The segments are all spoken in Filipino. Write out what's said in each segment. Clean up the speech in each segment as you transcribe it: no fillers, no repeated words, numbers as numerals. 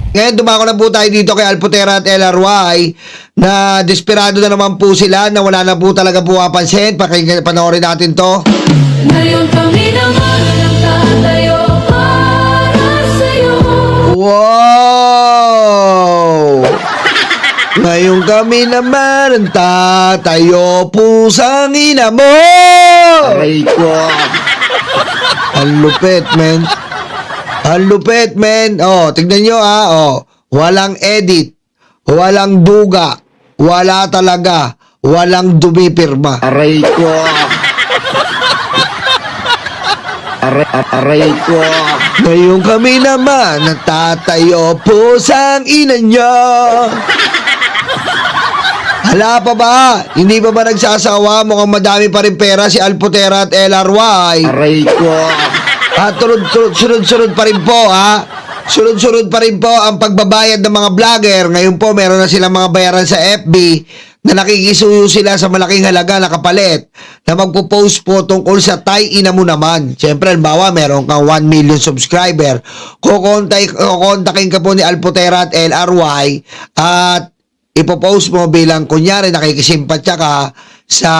Ngayon, dumako na po tayo dito kay Alputera at LRY na desperado na naman po sila na wala na po talaga pumapansin. Panoorin natin to. Ngayon kami naman nagtatayo para sa'yo. Wow! Ngayon kami naman ang tatayo pusang ina mo! Aray ko. Ang lupit, men. Ang lupit, men. Oh, tignan nyo, oh. Walang edit. Walang duga. Wala talaga. Walang dumipirma. Aray ko. Aray ko. Ngayon kami naman natatayo pusang ina nyo. Hala pa ba? Hindi pa ba nagsasawa? Mukhang madami pa rin pera si Alputera at LRY. Aray ko. At sunod-sunod pa rin po, ha? Sunod-sunod pa rin po ang pagbabayad ng mga vlogger. Ngayon po, meron na silang mga bayaran sa FB na nakikisuyo sila sa malaking halaga na kapalit na magpo-post po tungkol sa Tay Ina Mo Naman. Siyempre, halimbawa, meron kang 1 million subscriber. Kukontakin ka po ni Alputera at LRY at ipopost mo bilang kunyari nakikisimpatya ka sa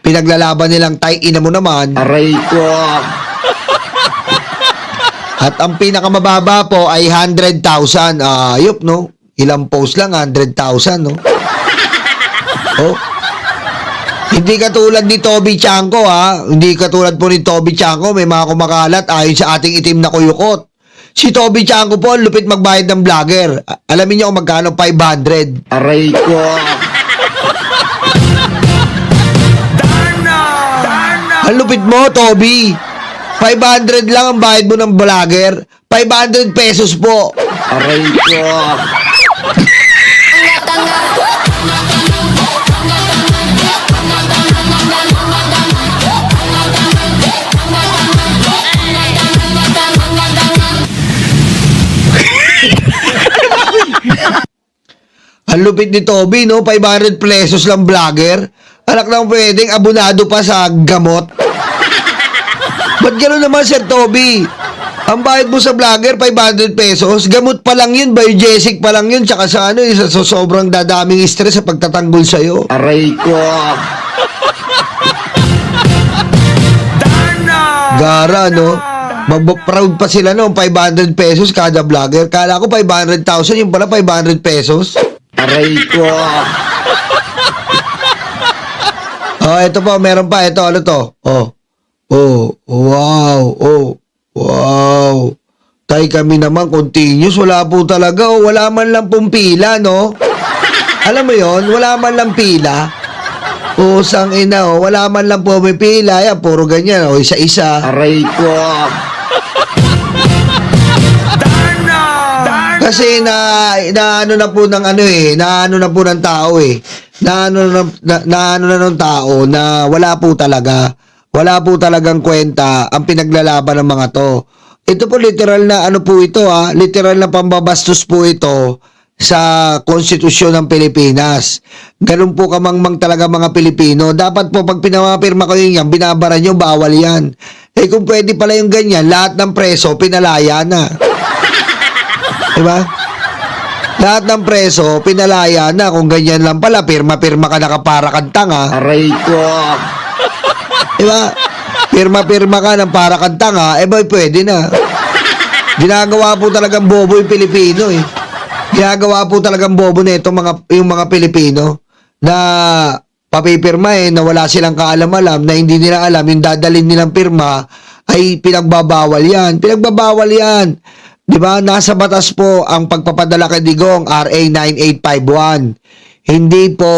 pinaglalaban nilang Tay Ina Mo Naman. Aray ko. At ang pinakamababa po ay 100,000. Ayop, no? Ilang post lang, 100,000, no? Oh. Hindi katulad ni Toby Chanko, ha? Hindi katulad po ni Toby Chanko. May mga kumakalat ayon sa ating itim na kuyukot. Si Toby Chanko po, lupit magbayad ng vlogger. Alamin niyo kung magkano? 500. Aray ko. Ang lupit mo, Toby. 500 lang ang bayad mo ng vlogger. 500 pesos po. Aray ko. Ang lupit ni Toby, no? 500 pesos lang vlogger. Anak lang pwedeng abonado pa sa gamot. Ba't gano'n naman, Sir Toby? Ang bayad mo sa vlogger, 500 pesos. Gamot pa lang yun, biogesic pa lang yun. Tsaka sa ano, sa sobrang dadaming stress sa pagtatanggol sa'yo. Aray ko. Gara, no? Mag-proud pa sila, no? 500 pesos kada vlogger. Kala ko 500,000, yung pala 500 pesos. Aray ko. Oh, ito po, meron pa. Ito, ano to? Oh. Oh, wow. Oh, wow. Tay kami naman, continuous. Wala po talaga. Oh, wala man lang pong pila, no? Alam mo yon, wala man lang pila. Oh, sang ina, oh. Wala man lang po may pila. Yan, puro ganyan. Oh, isa-isa. Aray ko. Kasi ano na po ng ano eh, ano na po ng tao eh. Ano na ng tao na wala po talagang kwenta ang pinaglalaban ng mga to. Ito po literal na ano po ito, literal na pambabastos po ito sa konstitusyon ng Pilipinas. Ganun po kamangmang talaga mga Pilipino. Dapat po pag pinapirma ko yun yan, binabara nyo, bawal yan. Eh kung pwede pala yung ganyan, lahat ng preso, pinalaya na. Diba? Lahat ng preso, pinalaya na. Kung ganyan lang pala, pirma-pirma ka nakapara kang tanga. Aray ko. Diba? Pirma-pirma ka ng para kang tanga, eh boy, pwede na. Ginagawa po talagang bobo yung Pilipino eh. Ginagawa po talagang bobo na yung mga Pilipino na papipirma na wala silang kaalam-alam, na hindi nila alam, yung dadalhin nilang pirma ay pinagbabawal yan. Pinagbabawal yan. Diba? Nasa batas po ang pagpapadala kay Digong, RA 9851. Hindi po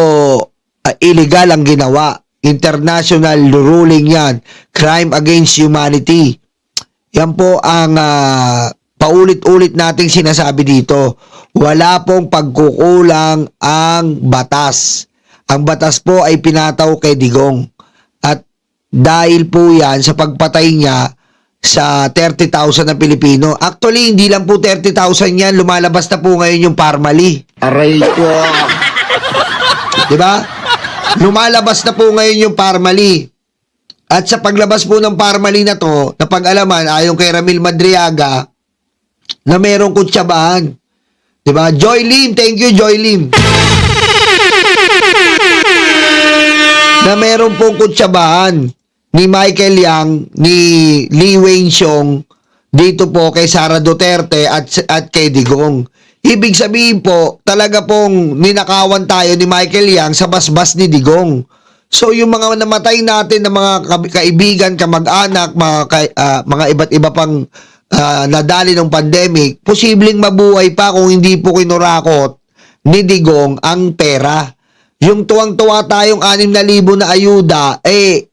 illegal ang ginawa. International ruling yan. Crime against humanity. Yan po ang paulit-ulit nating sinasabi dito. Wala pong pagkukulang ang batas. Ang batas po ay pinataw kay Digong. At dahil po yan sa pagpatay niya sa 30,000 na Pilipino. Actually, hindi lang po 30,000 yan. Lumalabas na po ngayon yung Parmali. Aray ko. Diba? Lumalabas na po ngayon yung Parmali. At sa paglabas po ng Parmali na to, na pag-alaman, ayon kay Ramil Madriaga, na merong kutsyabahan. Diba? Joy Lim, thank you Joy Lim. Na meron pong kutsyabahan ni Michael Yang, ni Lee Wei Xiong, dito po kay Sara Duterte at kay Digong. Ibig sabihin po, talaga pong ninakawan tayo ni Michael Yang sa basbas ni Digong. So yung mga namatay natin na mga kaibigan, kamag-anak, mga iba't iba pang nadali ng pandemic, posibleng mabuhay pa kung hindi po kinurakot ni Digong ang pera. Yung tuwang-tuwa tayong 6,000 na ayuda,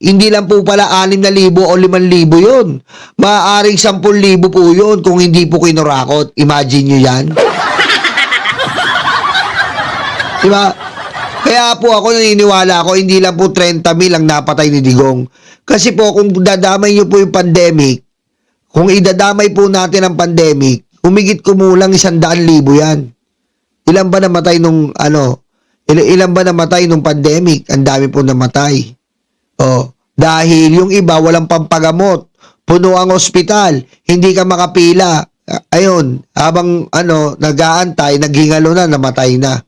hindi lang po pala 6,000 o 5,000 yun. Maaaring 10,000 po yun kung hindi po kinurakot. Imagine nyo yan. Diba? Kaya po ako naniniwala ako, hindi lang po 30,000 ang napatay ni Digong. Kasi po, kung dadamay nyo po yung pandemic, kung idadamay po natin ang pandemic, humigit kumulang 100,000 yan. Ilan ba namatay nung ilan ba namatay nung pandemic? Ang dami po namatay. Dahil yung iba walang pampagamot, puno ang ospital, hindi ka makapila. Ayun, habang nag-aantay, naghingalo na, namatay na.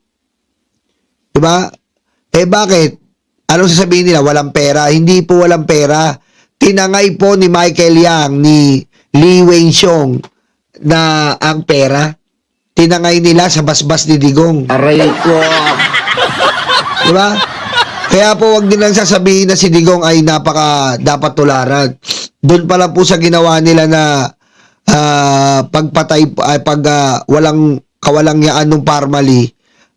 Diba? Bakit? Anong sasabihin nila? Walang pera. Hindi po walang pera. Tinangay po ni Michael Yang, ni Lee Wei Xiong na ang pera. Tinangay nila sa basbas ni Digong. Aray ko. Diba? Kaya po wag nilang sasabihin na si Digong ay dapat tularan. Doon pa lang po sa ginawa nila na pagpatay, walang kawalangyaan ng Parmali,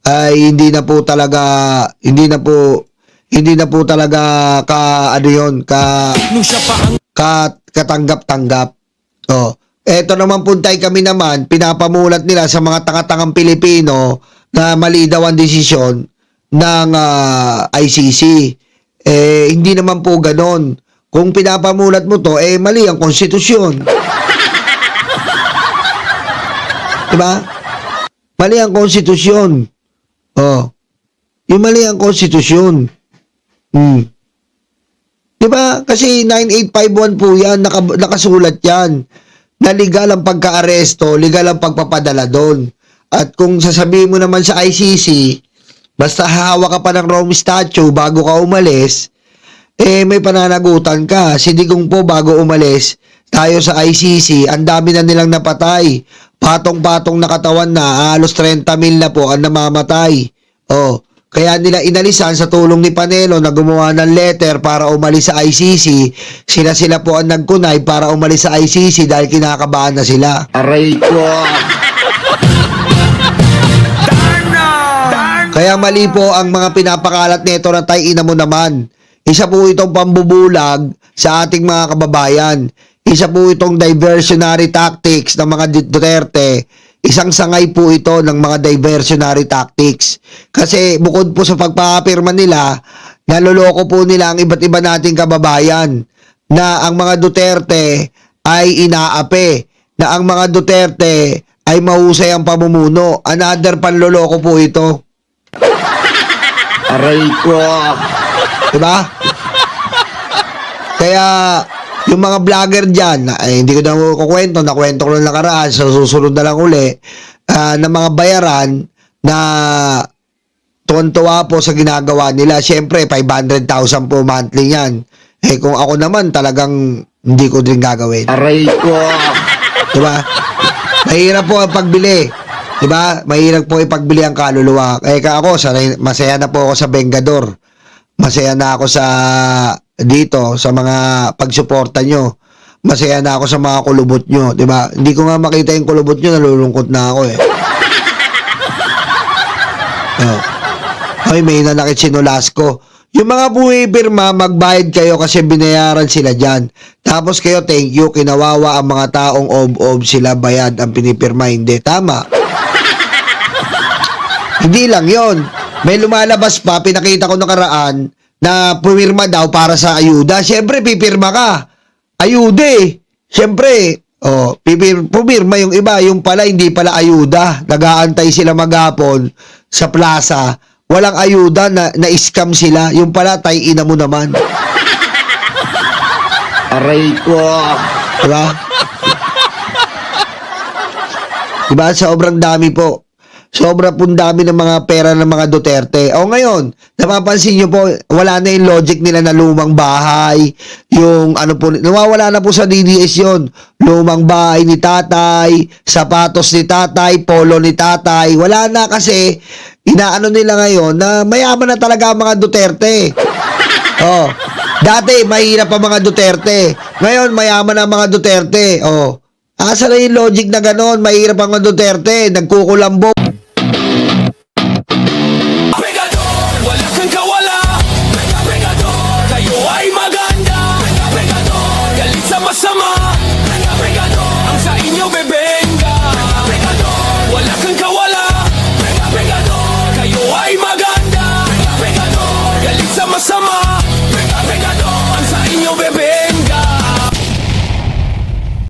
ay hindi na po talaga katanggap-tanggap. Eto naman puntay kami naman, pinapamulat nila sa mga tanga-tangang Pilipino na mali daw ang desisyon ng ICC. Hindi naman po ganon. Kung pinapamulat mo to, mali ang konstitusyon. Diba? Mali ang konstitusyon. Yung mali ang konstitusyon. Diba? Kasi 9851 po yan, nakasulat yan. Na legal ang pagka-aresto, legal ang pagpapadala doon. At kung sasabihin mo naman sa ICC, basta hahawak ka pa ng Rome Statue bago ka umalis, may pananagutan ka. Si Digong po bago umalis tayo sa ICC, ang dami na nilang napatay. Patong-patong na katawan na, halos 30,000 na po ang namamatay. Kaya nila inalisan sa tulong ni Panelo na gumawa ng letter para umalis sa ICC. Sila po ang nagkunay para umalis sa ICC dahil kinakabahan na sila. Aray ko. Kaya mali po ang mga pinapakalat nito na tay-ina mo naman. Isa po itong pambubulag sa ating mga kababayan. Isa po itong diversionary tactics ng mga Duterte. Isang sangay po ito ng mga diversionary tactics. Kasi bukod po sa pagpapirma nila, naloloko po nila ang iba't iba nating kababayan na ang mga Duterte ay inaapi, na ang mga Duterte ay mahusay ang pamumuno. Another panloloko po ito. Aray ko. Diba? Kaya yung mga vlogger dyan, hindi ko na kukwento, nakwento ko lang nakaraan, so susunod na lang uli, na mga bayaran na tuwan-tuwa po sa ginagawa nila. Siyempre, 500,000 po monthly yan. Kung ako naman, talagang hindi ko din gagawin. Aray ko. Diba? Mahirap po ang pagbili. Diba? Mahirap po ipagbili ang kaluluwa. Kaya ako, masaya na po ako sa Vengador. Masaya na ako sa dito, sa mga pagsuporta nyo. Masaya na ako sa mga kulubot nyo. Diba? Hindi ko nga makita yung kulubot nyo, nalulungkot na ako eh. Ay, may nanakit si Nolasco. Yung mga buwipirma, magbayad kayo kasi binayaran sila dyan. Tapos kayo, thank you, kinawawa ang mga taong ob-ob sila bayad ang pinipirma. Hindi, tama. Hindi lang yon. May lumalabas pa, pinakita ko nakaraan, na pumirma daw para sa ayuda. Siyempre, pipirma ka. Ayuda eh. Siyempre, pumirma yung iba. Yung pala, hindi pala ayuda. Nag-aantay sila maghapon sa plaza. Walang ayuda, na-scam sila. Yung pala, tay-ina mo naman. Aray ko. Diba? Diba? Sobrang dami po. Sobra pong dami ng mga pera ng mga Duterte. O ngayon, napapansin nyo po, wala na yung logic nila na lumang bahay, yung ano po, nawawala na po sa DDS yon. Lumang bahay ni tatay, sapatos ni tatay, polo ni tatay, wala na kasi, inaano nila ngayon na mayaman na talaga ang mga Duterte. Oh, dati mahirap ang mga Duterte, ngayon mayaman ang mga Duterte. Oh, asa na yung logic na ganon, mahirap ang mga Duterte, nagkukulambog.